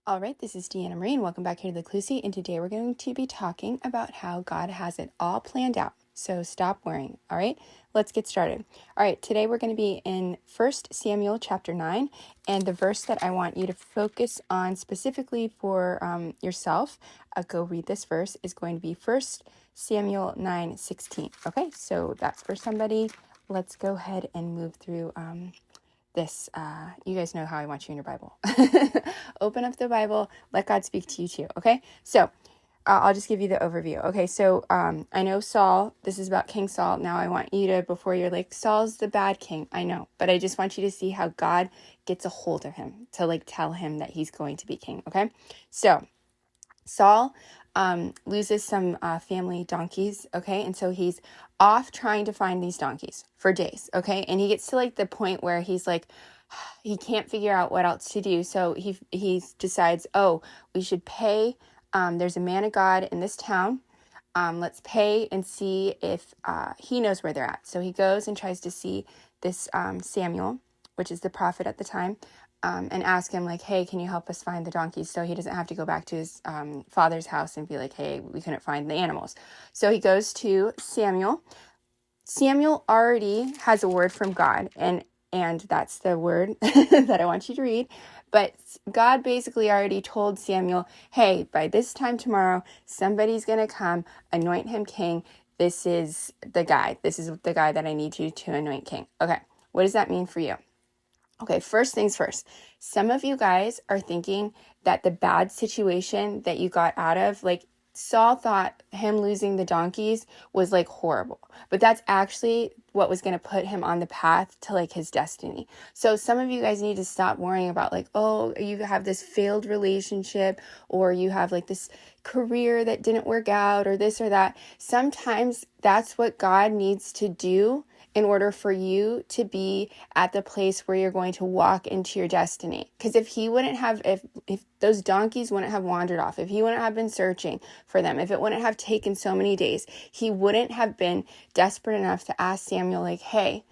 All right, this is Deanna Marie, and welcome back here to the Clusie, and today we're going to be talking about how God has it all planned out. So stop worrying, all right? Let's get started. All right, today we're going to be in 1 Samuel chapter 9, and the verse that I want you to focus on specifically for yourself, go read this verse, is going to be 1 Samuel 9:16. Okay, so that's for somebody. Let's go ahead and move through this. You guys know how I want you in your Bible. Open up the Bible, let God speak to you too, okay? So I'll just give you the overview. Okay, so I know Saul, this is about King Saul. Now I want you to, before you're like, Saul's the bad king, I know, but I just want you to see how God gets a hold of him to like tell him that he's going to be king, okay? So Saul loses some family donkeys, okay? And so he's off trying to find these donkeys for days, okay? And he gets to like the point where he's like, he can't figure out what else to do. So he decides, oh, we should pay. There's a man of God in this town. Let's pay and see if he knows where they're at. So he goes and tries to see this Samuel, which is the prophet at the time, and ask him like, hey, can you help us find the donkeys? So he doesn't have to go back to his father's house and be like, hey, we couldn't find the animals. So he goes to Samuel. Samuel already has a word from God, and that's the word that I want you to read. But God basically already told Samuel, hey, by this time tomorrow, somebody's going to come, anoint him king. This is the guy. This is the guy that I need you to anoint king. Okay, what does that mean for you? Okay, first things first. Some of you guys are thinking that the bad situation that you got out of, like Saul thought him losing the donkeys was like horrible, but that's actually what was going to put him on the path to like his destiny. So some of you guys need to stop worrying about like, oh, you have this failed relationship, or you have like this career that didn't work out, or this or that. Sometimes that's what God needs to do in order for you to be at the place where you're going to walk into your destiny. Because if he wouldn't have, if those donkeys wouldn't have wandered off, if he wouldn't have been searching for them, if it wouldn't have taken so many days, he wouldn't have been desperate enough to ask Samuel like, hey,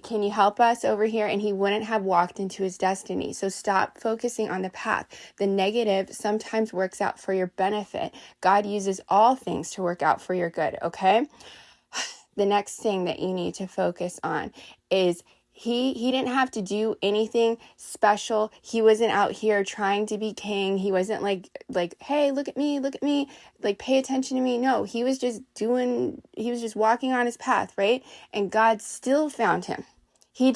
can you help us over here? And he wouldn't have walked into his destiny. So stop focusing on the path. The negative sometimes works out for your benefit. God uses all things to work out for your good, okay? The next thing that you need to focus on is he didn't have to do anything special. He wasn't out here trying to be king. He wasn't like, hey, look at me, like pay attention to me. No, he was just walking on his path, right? And God still found him. He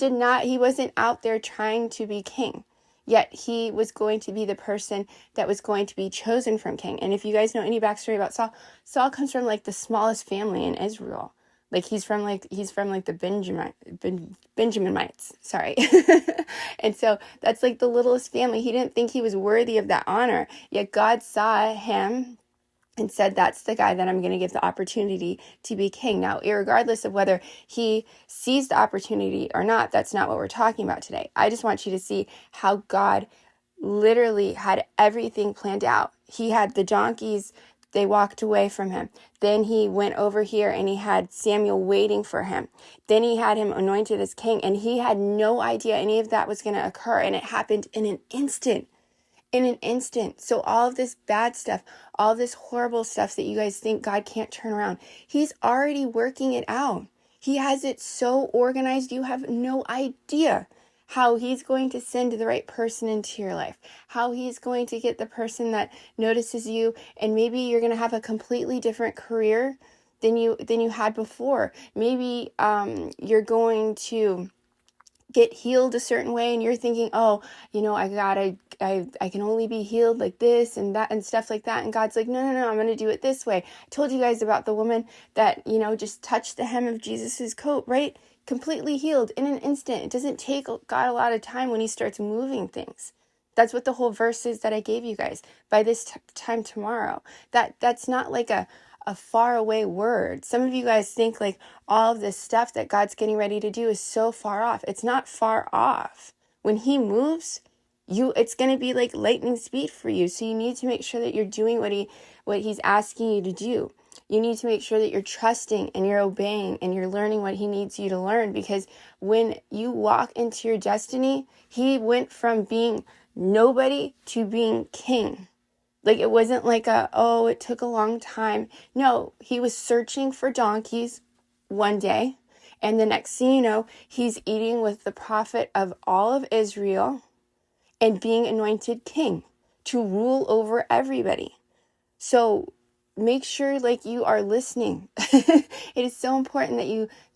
wasn't out there trying to be king. Yet he was going to be the person that was going to be chosen from king. And if you guys know any backstory about Saul comes from like the smallest family in Israel. Like he's from the Benjaminites, sorry. And so that's like the littlest family. He didn't think he was worthy of that honor. Yet God saw him and said, that's the guy that I'm going to give the opportunity to be king. Now, irregardless of whether he sees the opportunity or not, that's not what we're talking about today. I just want you to see how God literally had everything planned out. He had the donkeys. They walked away from him. Then he went over here and he had Samuel waiting for him. Then he had him anointed as king, and he had no idea any of that was going to occur. And it happened in an instant. So all of this bad stuff, all this horrible stuff that you guys think God can't turn around, he's already working it out. He has it so organized. You have no idea how he's going to send the right person into your life, how he's going to get the person that notices you, and maybe you're going to have a completely different career than you had before. Maybe you're going to get healed a certain way, and you're thinking, oh, I can only be healed like this and that and stuff like that. And God's like, no, I'm going to do it this way. I told you guys about the woman that, just touched the hem of Jesus's coat, right? Completely healed in an instant. It doesn't take God a lot of time when he starts moving things. That's what the whole verse is that I gave you guys. By this time tomorrow. That's not like a far away word. Some of you guys think like all of this stuff that God's getting ready to do is so far off. It's not far off. When he moves, it's going to be like lightning speed for you. So you need to make sure that you're doing what he's asking you to do. You need to make sure that you're trusting and you're obeying and you're learning what he needs you to learn, because when you walk into your destiny, he went from being nobody to being king. Like, it wasn't like it took a long time. No, he was searching for donkeys one day. And the next thing you know, he's eating with the prophet of all of Israel and being anointed king to rule over everybody. So make sure like you are listening. It is so important that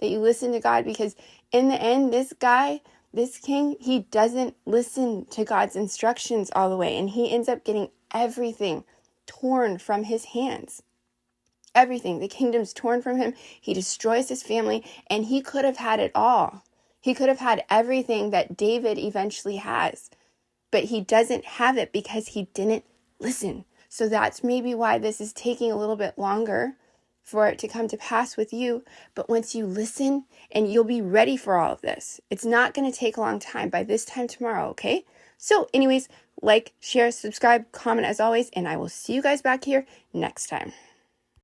you listen to God, because in the end, this king, he doesn't listen to God's instructions all the way, and he ends up getting everything torn from his hands. Everything. The kingdom's torn from him. He destroys his family, and he could have had it all. He could have had everything that David eventually has, but he doesn't have it because he didn't listen. So that's maybe why this is taking a little bit longer for it to come to pass with you. But once you listen, and you'll be ready for all of this. It's not going to take a long time. By this time tomorrow, okay? So anyways, like, share, subscribe, comment as always, and I will see you guys back here next time.